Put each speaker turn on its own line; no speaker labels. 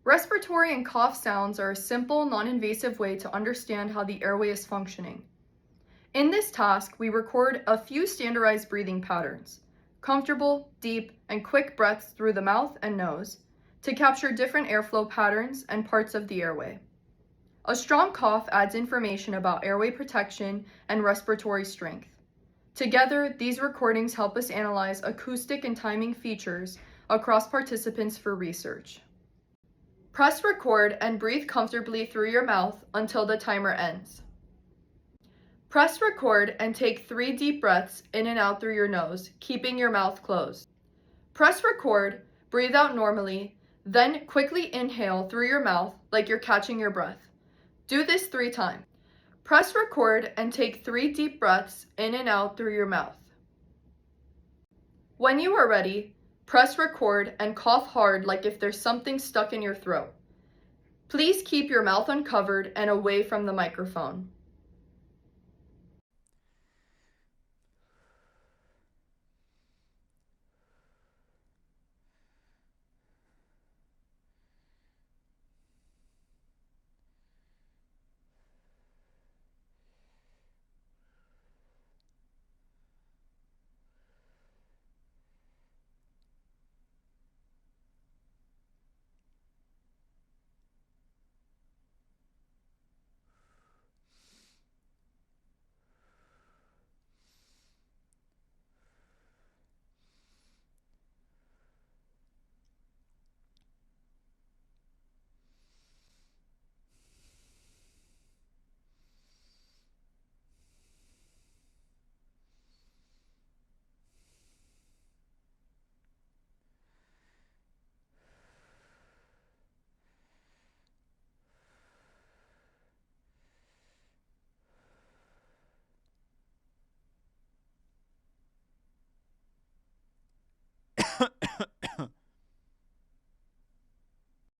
Respiratory and cough sounds are a simple, non-invasive way to understand how the airway is functioning. In this task, we record a few standardized breathing patterns, comfortable, deep, and quick breaths through the mouth and nose, to capture different airflow patterns and parts of the airway. A strong cough adds information about airway protection and respiratory strength. Together, these recordings help us analyze acoustic and timing features across participants for research. Press record and breathe comfortably through your mouth until the timer ends. Press record and take 3 deep breaths in and out through your nose, keeping your mouth closed. Press record, breathe out normally, then quickly inhale through your mouth like you're catching your breath. Do this 3 times. Press record and take 3 deep breaths in and out through your mouth. When you are ready, press record and cough hard like if there's something stuck in your throat. Please keep your mouth uncovered and away from the microphone.